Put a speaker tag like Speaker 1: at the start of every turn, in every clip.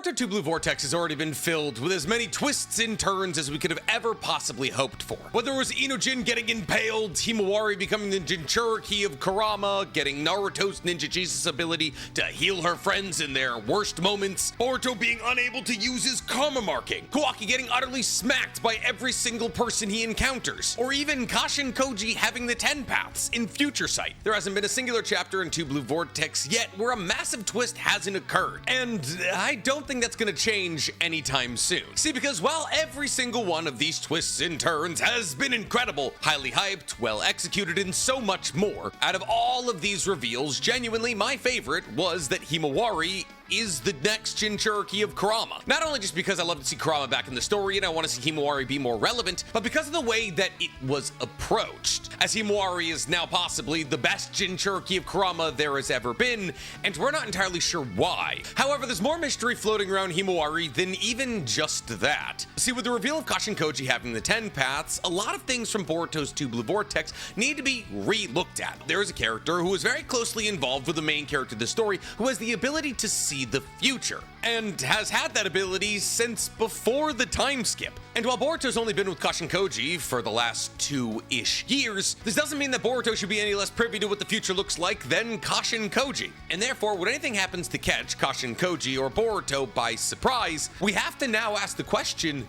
Speaker 1: Boruto 2 Blue Vortex has already been filled with as many twists and turns as we could have ever possibly hoped for. Whether it was Inojin getting impaled, Himawari becoming the Jinchuriki of Kurama, getting Naruto's Ninja Jesus ability to heal her friends in their worst moments, Boruto being unable to use his karma marking, Kawaki getting utterly smacked by every single person he encounters, or even Kashin Koji having the 10 paths in Future Sight. There hasn't been a singular chapter in 2 Blue Vortex yet where a massive twist hasn't occurred, and I don't think that's gonna change anytime soon. See, because while every single one of these twists and turns has been incredible, highly hyped, well executed, and so much more, out of all of these reveals, genuinely my favorite was that Himawari is the next Jinchuriki of Kurama. Not only just because I love to see Kurama back in the story and I want to see Himawari be more relevant, but because of the way that it was approached, as Himawari is now possibly the best Jinchuriki of Kurama there has ever been, and we're not entirely sure why. However, there's more mystery floating around Himawari than even just that. See, with the reveal of Kashin Koji having the 10 paths, a lot of things from Boruto's 2 Blue Vortex need to be re-looked at. There is a character who is very closely involved with the main character of the story who has the ability to see the future, and has had that ability since before the time skip. And while Boruto's only been with Kashin Koji for the last 2-ish years, this doesn't mean that Boruto should be any less privy to what the future looks like than Kashin Koji. And therefore, when anything happens to catch Kashin Koji or Boruto by surprise, we have to now ask the question,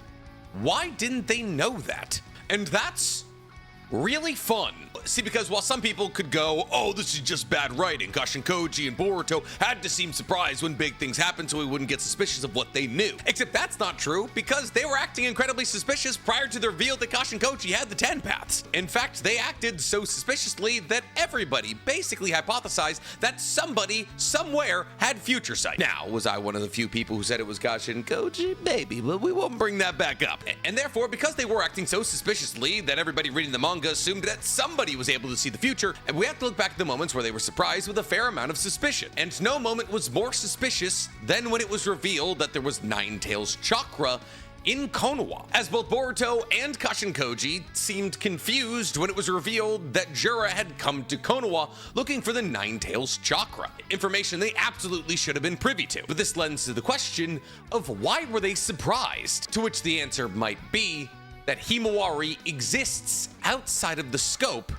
Speaker 1: why didn't they know that? And that's really fun. See, because while some people could go, oh, this is just bad writing, Kashin Koji and Boruto had to seem surprised when big things happened so we wouldn't get suspicious of what they knew. Except that's not true, because they were acting incredibly suspicious prior to the reveal that Kashin Koji had the 10 paths. In fact, they acted so suspiciously that everybody basically hypothesized that somebody, somewhere, had future sight. Now, was I one of the few people who said it was Kashin Koji? Maybe, but we won't bring that back up. And therefore, because they were acting so suspiciously that everybody reading the manga assumed that somebody was able to see the future, and we have to look back at the moments where they were surprised with a fair amount of suspicion. And no moment was more suspicious than when it was revealed that there was Nine-Tails chakra in Konoha, as both Boruto and Kashin Koji seemed confused when it was revealed that Jura had come to Konoha looking for the Nine-Tails chakra, information they absolutely should have been privy to. But this lends to the question of why were they surprised? To which the answer might be that Himawari exists outside of the scope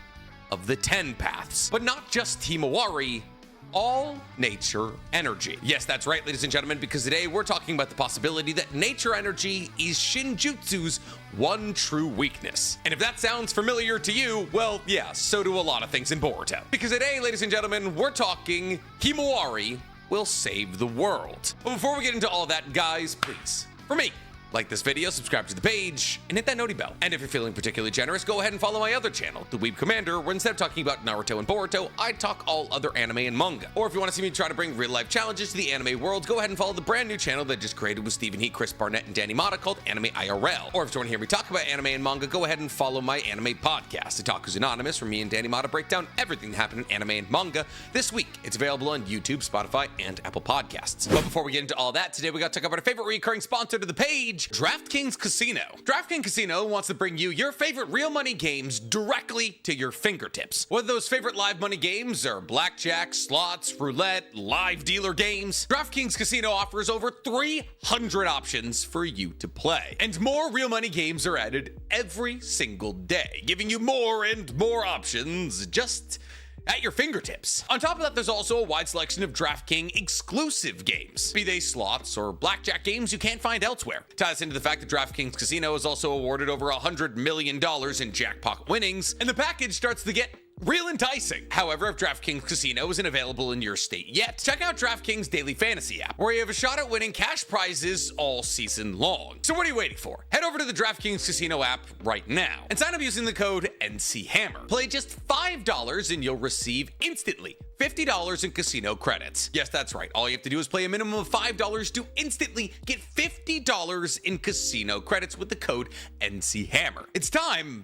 Speaker 1: of the 10 paths. But not just Himawari, all nature energy. Yes, that's right, ladies and gentlemen, because today we're talking about the possibility that nature energy is Shinjutsu's one true weakness. And if that sounds familiar to you, well, yeah, so do a lot of things in Boruto. Because today, ladies and gentlemen, we're talking Himawari will save the world. But before we get into all that, guys, please, for me, like this video, subscribe to the page, and hit that noti bell. And if you're feeling particularly generous, go ahead and follow my other channel, The Weeb Commander, where instead of talking about Naruto and Boruto, I talk all other anime and manga. Or if you want to see me try to bring real-life challenges to the anime world, go ahead and follow the brand new channel that I just created with Stephen He, Chris Barnett, and Danny Mata called Anime IRL. Or if you want to hear me talk about anime and manga, go ahead and follow my anime podcast, Otaku's Anonymous, where me and Danny Mata break down everything that happened in anime and manga this week. It's available on YouTube, Spotify, and Apple Podcasts. But before we get into all that, today we got to talk about our favorite recurring sponsor to the page, DraftKings Casino. DraftKings Casino wants to bring you your favorite real money games directly to your fingertips. Whether those favorite live money games are blackjack, slots, roulette, live dealer games, DraftKings Casino offers over 300 options for you to play. And more real money games are added every single day, giving you more and more options just at your fingertips. On top of that, there's also a wide selection of DraftKings exclusive games, be they slots or blackjack games you can't find elsewhere. Ties into the fact that DraftKings Casino has also awarded over $100 million in jackpot winnings, and the package starts to get real enticing. However, if DraftKings Casino isn't available in your state yet, check out DraftKings Daily Fantasy app, where you have a shot at winning cash prizes all season long. So what are you waiting for? Head over to the DraftKings Casino app right now and sign up using the code NCHammer. Play just $5 and you'll receive instantly $50 in casino credits. Yes, that's right. All you have to do is play a minimum of $5 to instantly get $50 in casino credits with the code NCHammer. It's time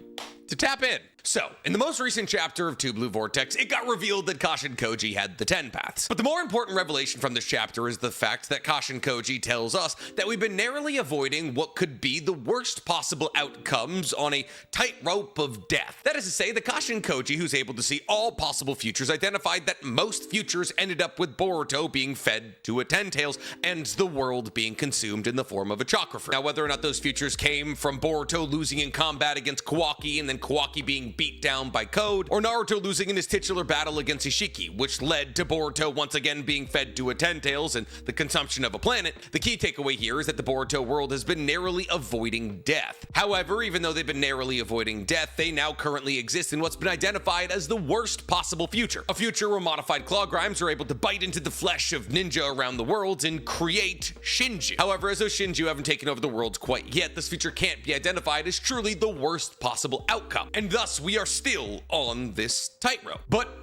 Speaker 1: to tap in. So, in the most recent chapter of Two Blue Vortex, it got revealed that Kashin Koji had the 10 paths. But the more important revelation from this chapter is the fact that Kashin Koji tells us that we've been narrowly avoiding what could be the worst possible outcomes on a tightrope of death. That is to say, the Kashin Koji, who's able to see all possible futures, identified that most futures ended up with Boruto being fed to a Ten-Tails and the world being consumed in the form of a chakra fruit. Now, whether or not those futures came from Boruto losing in combat against Kawaki and then Kawaki being beat down by Code, or Naruto losing in his titular battle against Ishiki, which led to Boruto once again being fed to a Ten-Tails and the consumption of a planet, the key takeaway here is that the Boruto world has been narrowly avoiding death. However, even though they've been narrowly avoiding death, they now currently exist in what's been identified as the worst possible future. A future where modified claw grimes are able to bite into the flesh of ninja around the world and create Shinju. However, as those Shinju haven't taken over the world quite yet, this future can't be identified as truly the worst possible outcome. And thus, we are still on this tightrope. But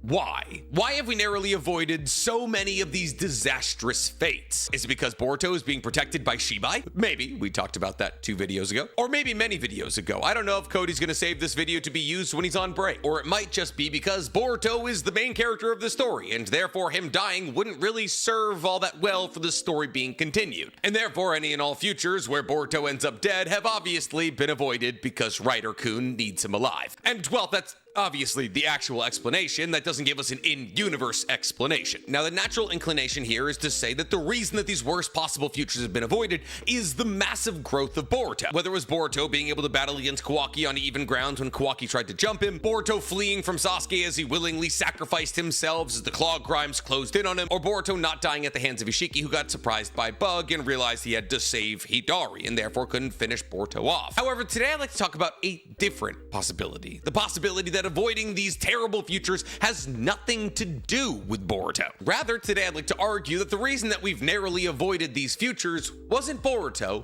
Speaker 1: why? Why have we narrowly avoided so many of these disastrous fates? Is it because Boruto is being protected by Shibai? Maybe. We talked about that 2 videos ago. Or maybe many videos ago. I don't know if Cody's gonna save this video to be used when he's on break. Or it might just be because Boruto is the main character of the story, and therefore him dying wouldn't really serve all that well for the story being continued. And therefore any and all futures where Boruto ends up dead have obviously been avoided because Rider-kun needs him alive. And well, that's obviously the actual explanation. That doesn't give us an in-universe explanation. Now, the natural inclination here is to say that the reason that these worst possible futures have been avoided is the massive growth of Boruto. Whether it was Boruto being able to battle against Kawaki on even grounds when Kawaki tried to jump him, Boruto fleeing from Sasuke as he willingly sacrificed himself as the claw grimes closed in on him, or Boruto not dying at the hands of Ishiki, who got surprised by Bug and realized he had to save Hidari and therefore couldn't finish Boruto off. However, today I'd like to talk about a different possibility. The possibility that avoiding these terrible futures has nothing to do with Boruto. Rather, today I'd like to argue that the reason that we've narrowly avoided these futures wasn't Boruto,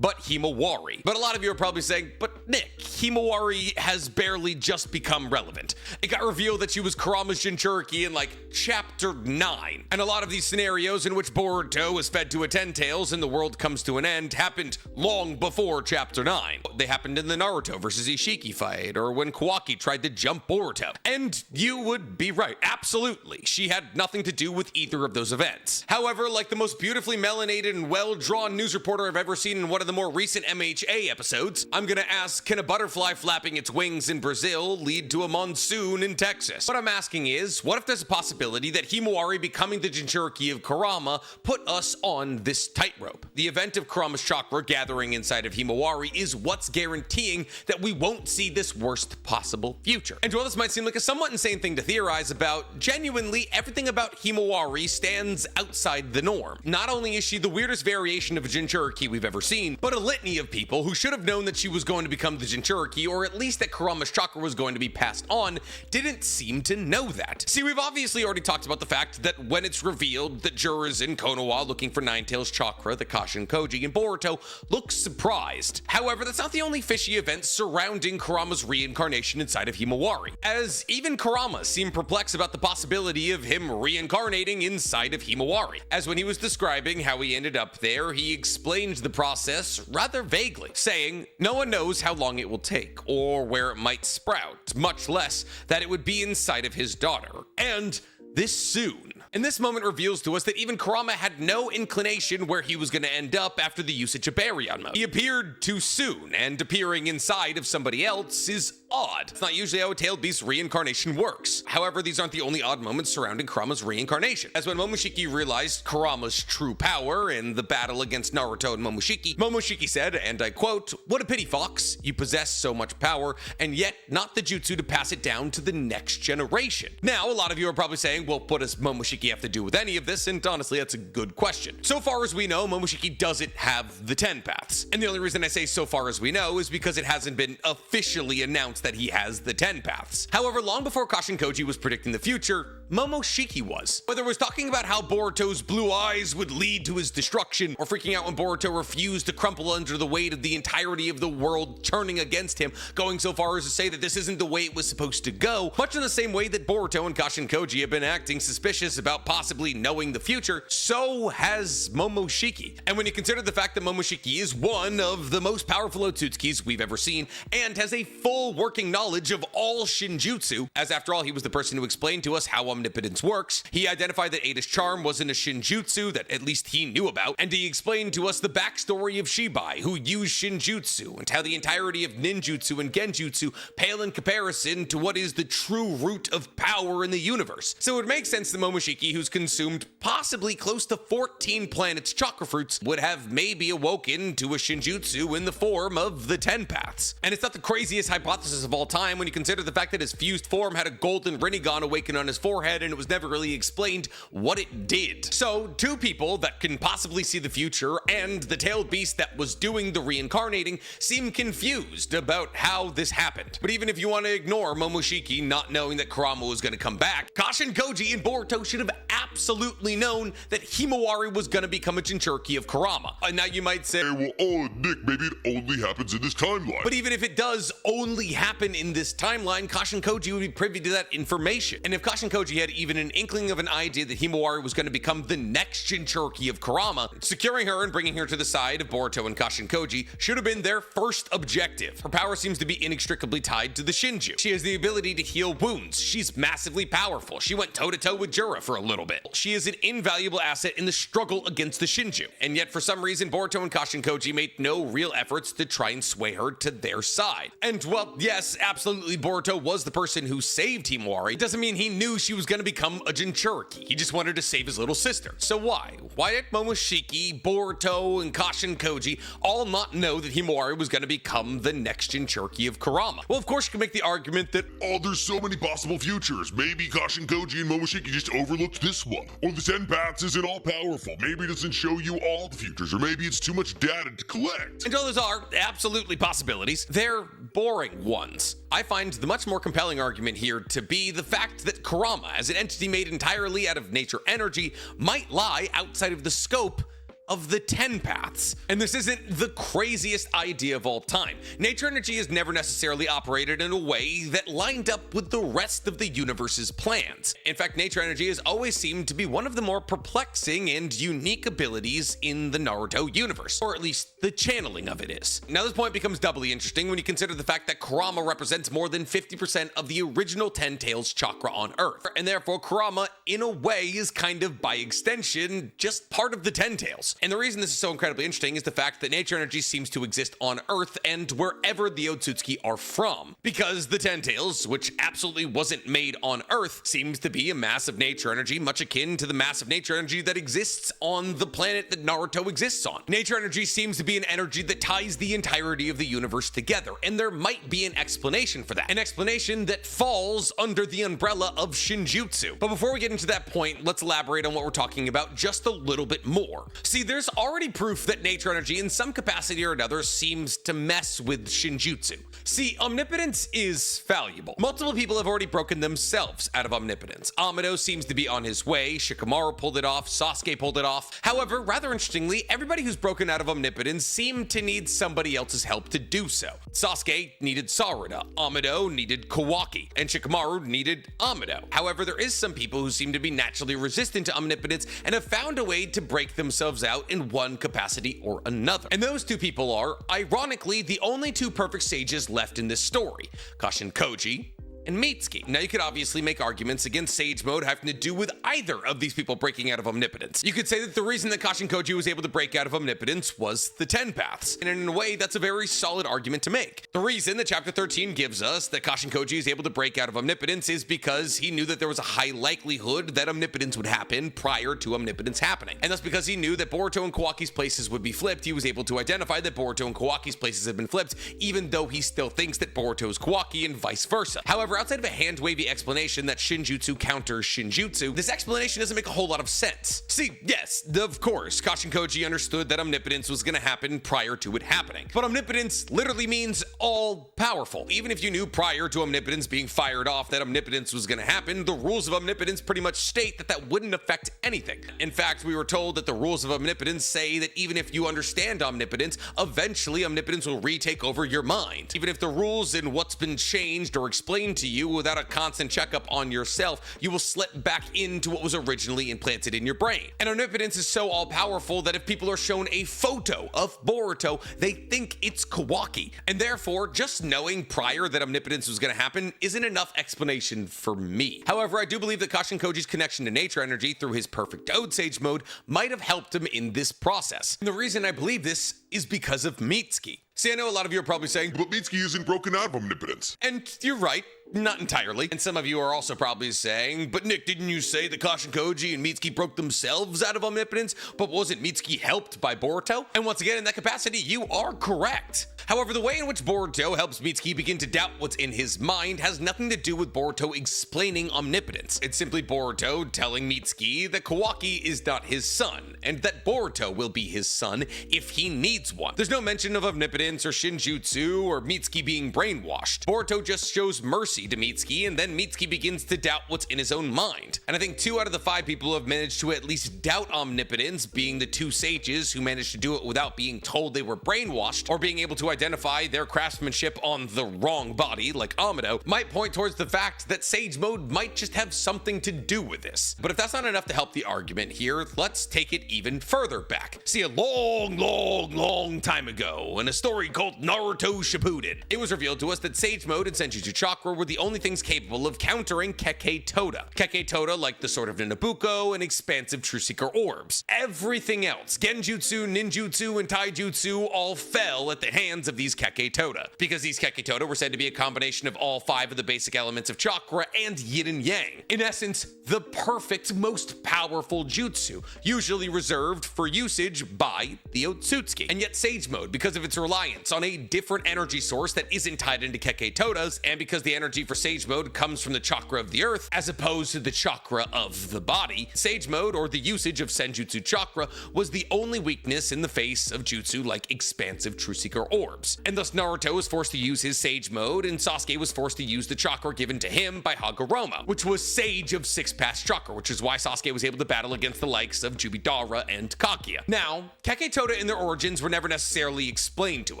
Speaker 1: but Himawari. But a lot of you are probably saying, but Nick, Himawari has barely just become relevant. It got revealed that she was Kurama's Jinchuriki in like chapter 9. And a lot of these scenarios in which Boruto is fed to a Ten-Tails and the world comes to an end happened long before chapter 9. They happened in the Naruto versus Ishiki fight, or when Kawaki tried to jump Boruto. And you would be right, absolutely. She had nothing to do with either of those events. However, like the most beautifully melanated and well-drawn news reporter I've ever seen in one of the more recent MHA episodes, I'm gonna ask, can a butterfly flapping its wings in Brazil lead to a monsoon in Texas? What I'm asking is, what if there's a possibility that Himawari becoming the Jinchuriki of Kurama put us on this tightrope? The event of Kurama's chakra gathering inside of Himawari is what's guaranteeing that we won't see this worst possible future. And while this might seem like a somewhat insane thing to theorize about, genuinely everything about Himawari stands outside the norm. Not only is she the weirdest variation of a Jinchuriki we've ever seen, but a litany of people who should have known that she was going to become the Jinchuriki, or at least that Kurama's chakra was going to be passed on, didn't seem to know that. See, we've obviously already talked about the fact that when it's revealed that Jura is in Konoha looking for Nine-Tails chakra, the Kashin Koji, and Boruto look surprised. However, that's not the only fishy event surrounding Kurama's reincarnation inside of Himawari, as even Kurama seemed perplexed about the possibility of him reincarnating inside of Himawari. As when he was describing how he ended up there, he explained the process rather vaguely, saying no one knows how long it will take or where it might sprout, much less that it would be inside of his daughter, and this soon. And this moment reveals to us that even Kurama had no inclination where he was going to end up after the usage of Baryon mode. He appeared too soon, and appearing inside of somebody else is odd. It's not usually how a tailed beast's reincarnation works. However, these aren't the only odd moments surrounding Kurama's reincarnation. As when Momoshiki realized Kurama's true power in the battle against Naruto and Momoshiki, Momoshiki said, and I quote, "What a pity, Fox. You possess so much power, and yet not the jutsu to pass it down to the next generation." Now, a lot of you are probably saying, well, what does Momoshiki have to do with any of this? And honestly, that's a good question. So far as we know, Momoshiki doesn't have the 10 paths. And the only reason I say so far as we know is because it hasn't been officially announced that he has the 10 paths. However, long before Kashin Koji was predicting the future, Momoshiki was. Whether it was talking about how Boruto's blue eyes would lead to his destruction, or freaking out when Boruto refused to crumple under the weight of the entirety of the world turning against him, going so far as to say that this isn't the way it was supposed to go, much in the same way that Boruto and Kashin Koji have been acting suspicious about about possibly knowing the future, so has Momoshiki. And when you consider the fact that Momoshiki is one of the most powerful Otsutsukis we've ever seen and has a full working knowledge of all Shinjutsu, as after all he was the person who explained to us how omnipotence works, he identified that Ada's charm wasn't a Shinjutsu that at least he knew about, and he explained to us the backstory of Shibai, who used Shinjutsu, and how the entirety of ninjutsu and genjutsu pale in comparison to what is the true root of power in the universe. So it would make sense that Momoshiki, who's consumed possibly close to 14 planets' chakra fruits, would have maybe awoken to a Shinjutsu in the form of the 10 paths. And it's not the craziest hypothesis of all time when you consider the fact that his fused form had a golden Rinnegan awaken on his forehead and it was never really explained what it did. So two people that can possibly see the future and the tailed beast that was doing the reincarnating seem confused about how this happened. But even if you want to ignore Momoshiki not knowing that Kurama was going to come back, Kashin Koji and Boruto should have absolutely known that Himawari was going to become a Jinchuriki of Kurama. And now you might say,
Speaker 2: well, oh, Nick, maybe it only happens in this timeline.
Speaker 1: But even if it does only happen in this timeline, Kashin Koji would be privy to that information. And if Kashin Koji had even an inkling of an idea that Himawari was going to become the next Jinchuriki of Kurama, securing her and bringing her to the side of Boruto and Kashin Koji should have been their first objective. Her power seems to be inextricably tied to the Shinju. She has the ability to heal wounds. She's massively powerful. She went toe-to-toe with Jura for a little bit. She is an invaluable asset in the struggle against the Shinju. And yet, for some reason, Boruto and Kashin Koji made no real efforts to try and sway her to their side. And, well, yes, absolutely, Boruto was the person who saved Himawari. It doesn't mean he knew she was going to become a Jinchuriki. He just wanted to save his little sister. So why? Why did Momoshiki, Boruto, and Kashin Koji all not know that Himawari was going to become the next Jinchuriki of Kurama? Well, of course, you can make the argument that,
Speaker 2: oh, there's so many possible futures. Maybe Kashin Koji and Momoshiki just overlooked this one. Or the 10 paths isn't all powerful. Maybe it doesn't show you all the futures. Or maybe it's too much data to collect.
Speaker 1: And all those are absolutely possibilities. They're boring ones. I find the much more compelling argument here to be the fact that Kurama, as an entity made entirely out of nature energy, might lie outside of the scope of the 10 paths. And this isn't the craziest idea of all time. Nature energy has never necessarily operated in a way that lined up with the rest of the universe's plans. In fact, nature energy has always seemed to be one of the more perplexing and unique abilities in the Naruto universe, or at least the channeling of it is. Now this point becomes doubly interesting when you consider the fact that Kurama represents more than 50% of the original 10 Tails chakra on Earth, and therefore Kurama, in a way, is kind of by extension just part of the 10 Tails. And the reason this is so incredibly interesting is the fact that nature energy seems to exist on Earth and wherever the Otsutsuki are from. Because the 10 Tails, which absolutely wasn't made on Earth, seems to be a mass of nature energy much akin to the mass of nature energy that exists on the planet that Naruto exists on. Nature energy seems to be an energy that ties the entirety of the universe together, and there might be an explanation for that. An explanation that falls under the umbrella of Shinjutsu. But before we get into that point, let's elaborate on what we're talking about just a little bit more. See, there's already proof that nature energy in some capacity or another seems to mess with Shinjutsu. See, omnipotence is valuable. Multiple people have already broken themselves out of omnipotence. Amado seems to be on his way, Shikamaru pulled it off, Sasuke pulled it off. However, rather interestingly, everybody who's broken out of omnipotence seemed to need somebody else's help to do so. Sasuke needed Sarada, Amado needed Kawaki, and Shikamaru needed Amado. However, there is some people who seem to be naturally resistant to omnipotence and have found a way to break themselves out in one capacity or another. And those two people are, ironically, the only two perfect sages left in this story, Kashin Koji and Mitsuki. Now you could obviously make arguments against Sage Mode having to do with either of these people breaking out of omnipotence. You could say that the reason that Kashin Koji was able to break out of omnipotence was the 10 paths, and in a way that's a very solid argument to make. The reason that chapter 13 gives us that Kashin Koji is able to break out of omnipotence is because he knew that there was a high likelihood that omnipotence would happen prior to omnipotence happening. And that's because he knew that Boruto and Kawaki's places would be flipped. He was able to identify that Boruto and Kawaki's places had been flipped, even though he still thinks that Boruto is Kawaki and vice versa. However, outside of a hand-wavy explanation that Shinjutsu counters Shinjutsu, this explanation doesn't make a whole lot of sense. See, yes, of course, Kashin Koji understood that omnipotence was going to happen prior to it happening. But omnipotence literally means all-powerful. Even if you knew prior to omnipotence being fired off that omnipotence was going to happen, the rules of omnipotence pretty much state that that wouldn't affect anything. In fact, we were told that the rules of omnipotence say that even if you understand omnipotence, eventually omnipotence will retake over your mind. Even if the rules and what's been changed or explained to to you without a constant checkup on yourself, you will slip back into what was originally implanted in your brain. And omnipotence is so all-powerful that if people are shown a photo of Boruto, they think it's Kawaki. And therefore, just knowing prior that omnipotence was going to happen isn't enough explanation for me. However, I do believe that Kashin Koji's connection to nature energy through his perfect Ode Sage mode might have helped him in this process. And the reason I believe this is because of Mitsuki. See, I know a lot of you are probably saying,
Speaker 2: But Mitsuki isn't broken out of omnipotence.
Speaker 1: and you're right, not entirely. And some of you are also probably saying, but Nick, didn't you say that Kashin Koji and Mitsuki broke themselves out of omnipotence? But wasn't Mitsuki helped by Boruto? And once again, in that capacity, you are correct. However, the way in which Boruto helps Mitsuki begin to doubt what's in his mind has nothing to do with Boruto explaining omnipotence. It's simply Boruto telling Mitsuki that Kawaki is not his son, and that Boruto will be his son if he needs one. There's no mention of omnipotence or Shinjutsu or Mitsuki being brainwashed. Boruto just shows mercy to Mitsuki, and then Mitsuki begins to doubt what's in his own mind. And I think 2 out of the 5 people have managed to at least doubt omnipotence, being the 2 sages who managed to do it without being told they were brainwashed or being able to identify their craftsmanship on the wrong body, like Amado, might point towards the fact that Sage Mode might just have something to do with this. But if that's not enough to help the argument here, let's take it even further back. See, a long time ago, in a story called Naruto Shippuden, it was revealed to us that Sage Mode and Senjutsu Chakra were the only things capable of countering Kekkei Toda. Kekkei Toda, like the Sword of Nanabuko and expansive Trueseeker orbs. Everything else, Genjutsu, Ninjutsu, and Taijutsu, all fell at the hands of these Kekkei Toda, because these Kekkei Toda were said to be a combination of all 5 of the basic elements of chakra and yin and yang. In essence, the perfect, most powerful jutsu, usually reserved for usage by the Otsutsuki. And yet Sage Mode, because of its reliance on a different energy source that isn't tied into Kekkei Todas, and because the energy for Sage Mode comes from the chakra of the earth as opposed to the chakra of the body, Sage Mode, or the usage of Senjutsu Chakra, was the only weakness in the face of jutsu like expansive Trueseeker orbs. And thus Naruto was forced to use his Sage Mode, and Sasuke was forced to use the chakra given to him by Hagoromo, which was Sage of 6-Pass Chakra, which is why Sasuke was able to battle against the likes of Jubidara and Kaguya. Now, Kekkei Toda and their origins were never necessarily explained to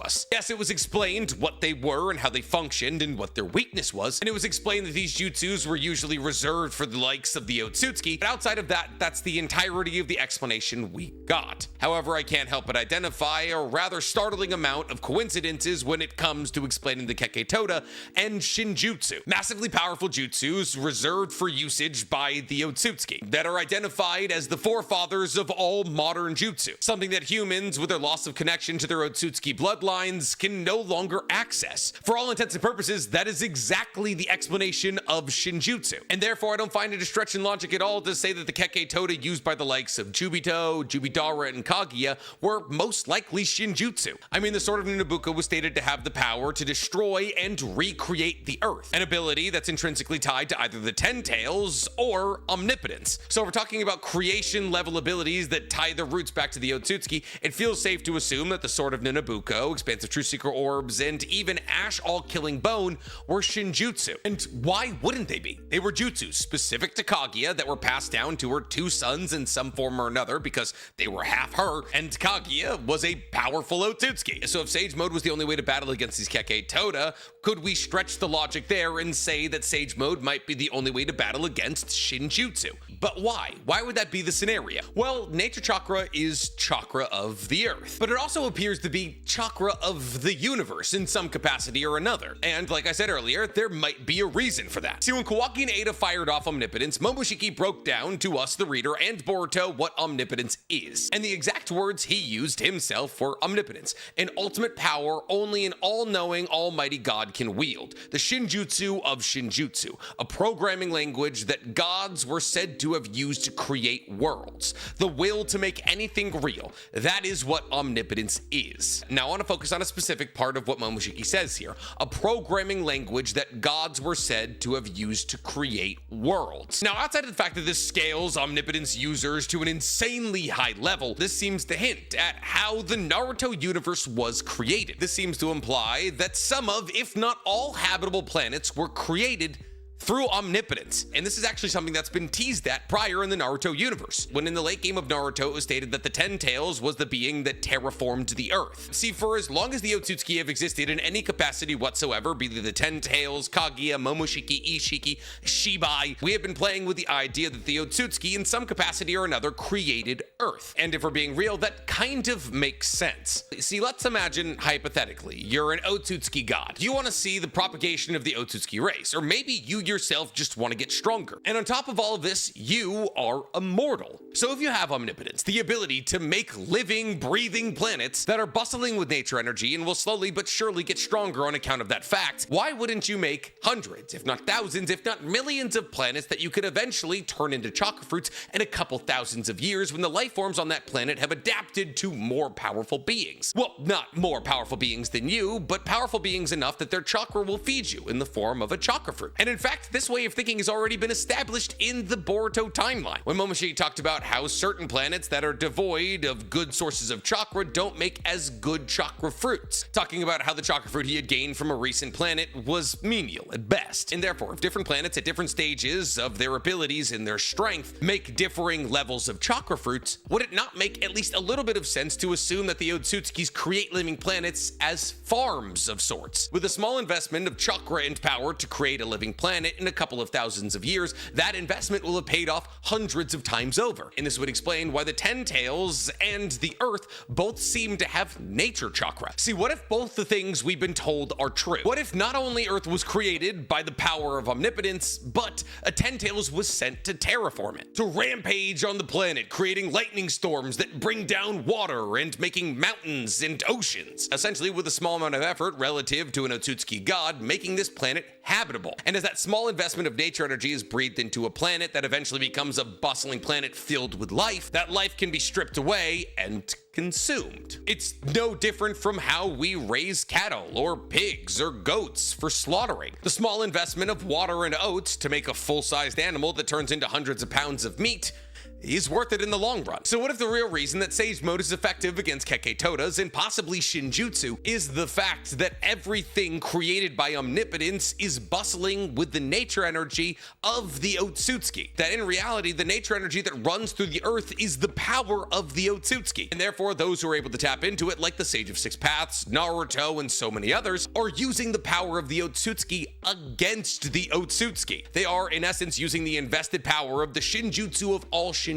Speaker 1: us. Yes, it was explained what they were and how they functioned and what their weakness was, and it was explained that these jutsus were usually reserved for the likes of the Otsutsuki, but outside of that, that's the entirety of the explanation we got. However, I can't help but identify a rather startling amount of coincidences when it comes to explaining the Kekkei Toda and Shinjutsu, massively powerful jutsus reserved for usage by the Otsutsuki that are identified as the forefathers of all modern jutsu, something that humans with their loss of connection to their Otsutsuki bloodlines can no longer access. For all intents and purposes, that is exactly the explanation of Shinjutsu, and therefore I don't find it a stretch in logic at all to say that the Kekkei Toda used by the likes of Jubito, Jubidara, and Kaguya were most likely Shinjutsu. I mean, the Sword of Nanabuko was stated to have the power to destroy and recreate the earth, an ability that's intrinsically tied to either the 10 Tails or omnipotence. So if we're talking about creation level abilities that tie their roots back to the Otsutsuki, it feels safe to assume that the Sword of Nanabuko, expansive Trueseeker orbs, and even Ash all-killing Bone were Shinjutsu. And why wouldn't they be? They were jutsus specific to Kaguya that were passed down to her 2 sons in some form or another because they were half her, and Kaguya was a powerful Otsutsuki. So if Sage Mode was the only way to battle against these Kekkei Toda, could we stretch the logic there and say that Sage Mode might be the only way to battle against Shinjutsu? But why? Why would that be the scenario? Well, nature chakra is chakra of the earth, but it also appears to be chakra of the universe in some capacity or another. And like I said earlier, there might be a reason for that. See, when Kawaki and Ada fired off omnipotence, Momoshiki broke down to us, the reader, and Boruto what omnipotence is. And the exact words he used himself were omnipotence, an ultimate power only an all-knowing, almighty God can wield. The Shinjutsu of Shinjutsu, a programming language that gods were said to have used to create worlds. The will to make anything real. That is what omnipotence is. Now I want to focus on a specific part of what Momoshiki says here. A programming language that gods were said to have used to create worlds. Now outside of the fact that this scales omnipotence users to an insanely high level, this seems to hint at how the Naruto universe was created. This seems to imply that some of, if not all, habitable planets were created through omnipotence. And this is actually something that's been teased at prior in the Naruto universe, when in the late game of Naruto it was stated that the Ten Tails was the being that terraformed the earth. See, for as long as the Otsutsuki have existed in any capacity whatsoever, be they the Ten Tails, Kaguya, Momoshiki, Ishiki, Shibai, we have been playing with the idea that the Otsutsuki in some capacity or another created earth. And if we're being real, that kind of makes sense. See, let's imagine hypothetically, you're an Otsutsuki god. You want to see the propagation of the Otsutsuki race, or maybe you yourself just want to get stronger. And on top of all of this, you are immortal. So if you have omnipotence, the ability to make living, breathing planets that are bustling with nature energy and will slowly but surely get stronger on account of that fact, why wouldn't you make hundreds, if not thousands, if not millions of planets that you could eventually turn into chakra fruits in a couple thousands of years when the life forms on that planet have adapted to more powerful beings? Well, not more powerful beings than you, but powerful beings enough that their chakra will feed you in the form of a chakra fruit. And in fact, this way of thinking has already been established in the Boruto timeline, when Momoshiki talked about how certain planets that are devoid of good sources of chakra don't make as good chakra fruits, talking about how the chakra fruit he had gained from a recent planet was menial at best. And therefore, if different planets at different stages of their abilities and their strength make differing levels of chakra fruits, would it not make at least a little bit of sense to assume that the Otsutsukis create living planets as farms of sorts? With a small investment of chakra and power to create a living planet in a couple of thousands of years, that investment will have paid off hundreds of times over. And this would explain why the Ten Tails and the Earth both seem to have nature chakra. See, what if both the things we've been told are true? What if not only Earth was created by the power of omnipotence, but a Ten Tails was sent to terraform it, to rampage on the planet, creating lightning storms that bring down water and making mountains and oceans, essentially with a small amount of effort relative to an Otsutsuki god, making this planet habitable. And as that small investment of nature energy is breathed into a planet that eventually becomes a bustling planet filled with life, that life can be stripped away and consumed. It's no different from how we raise cattle or pigs or goats for slaughtering. The small investment of water and oats to make a full-sized animal that turns into hundreds of pounds of meat is worth it in the long run. So what if the real reason that Sage Mode is effective against Keketotas and possibly Shinjutsu is the fact that everything created by omnipotence is bustling with the nature energy of the Otsutsuki? That in reality, the nature energy that runs through the earth is the power of the Otsutsuki. And therefore, those who are able to tap into it, like the Sage of Six Paths, Naruto, and so many others, are using the power of the Otsutsuki against the Otsutsuki. They are, in essence, using the invested power of the Shinjutsu of all Shinjutsu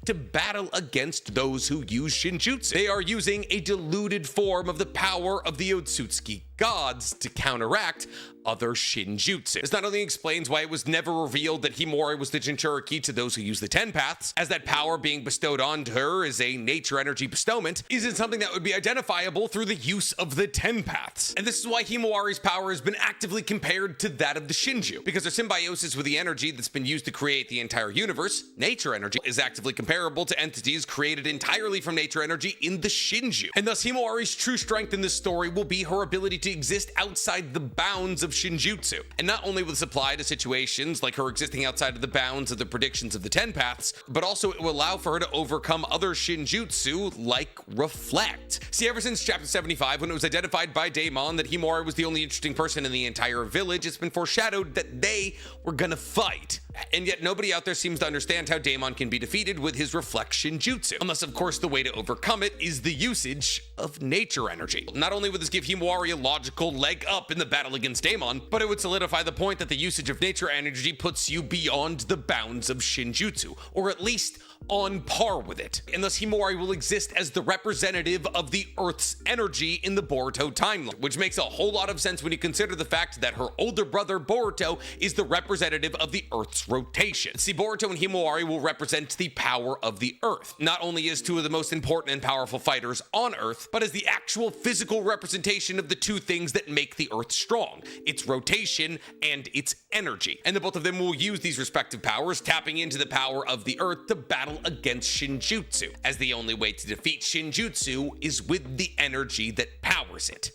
Speaker 1: to battle against those who use Shinjutsu. They are using a diluted form of the power of the Otsutsuki gods to counteract other Shinjutsu. This not only explains why it was never revealed that Himawari was the Jinchuriki to those who use the Ten Paths, as that power being bestowed onto her as a nature energy bestowment isn't something that would be identifiable through the use of the Ten Paths. And this is why Himawari's power has been actively compared to that of the Shinju, because their symbiosis with the energy that's been used to create the entire universe, nature energy, is actively comparable to entities created entirely from nature energy in the Shinju. And thus Himawari's true strength in this story will be her ability to exist outside the bounds of Shinjutsu, and not only will this apply to situations like her existing outside of the bounds of the predictions of the Ten Paths, but also it will allow for her to overcome other Shinjutsu like Reflect. See, ever since chapter 75, when it was identified by Daemon that Himawari was the only interesting person in the entire village, it's been foreshadowed that they were gonna fight. And yet nobody out there seems to understand how Daemon can be defeated with his Reflect Shinjutsu, unless of course the way to overcome it is the usage of nature energy. Not only would this give Himawari a logical leg up in the battle against Daemon, but it would solidify the point that the usage of nature energy puts you beyond the bounds of Shinjutsu, or at least on par with it. And thus Himawari will exist as the representative of the Earth's energy in the Boruto timeline, which makes a whole lot of sense when you consider the fact that her older brother Boruto is the representative of the Earth's rotation. See, Boruto and Himawari will represent the power of the Earth, not only as two of the most important and powerful fighters on Earth, but as the actual physical representation of the two things that make the Earth strong, its rotation and its energy. And the both of them will use these respective powers, tapping into the power of the Earth to battle against Shinjutsu, as the only way to defeat Shinjutsu is with the energy that powers it.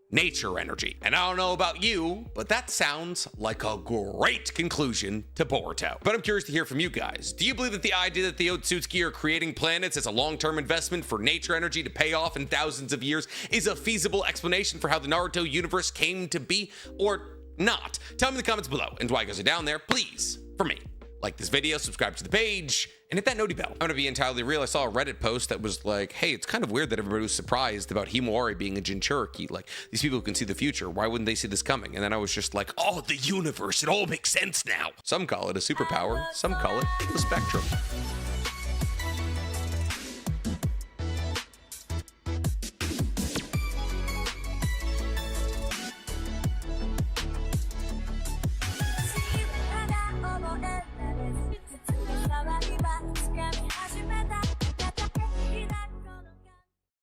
Speaker 1: Nature energy. And I don't know about you, but that sounds like a great conclusion to Boruto. But I'm curious to hear from you guys. Do you believe that the idea that the Otsutsuki are creating planets as a long-term investment for nature energy to pay off in thousands of years is a feasible explanation for how the Naruto universe came to be? Or not? Tell me in the comments below. And why goes it down there? Please, for me. Like this video, subscribe to the page, and hit that noti bell. I'm gonna be entirely real. I saw a Reddit post that was like, hey, it's kind of weird that everybody was surprised about Himawari being a Jinchuriki. Like, these people who can see the future, why wouldn't they see this coming? And then I was just like, oh, the universe, it all makes sense now. Some call it a superpower, some call it the spectrum.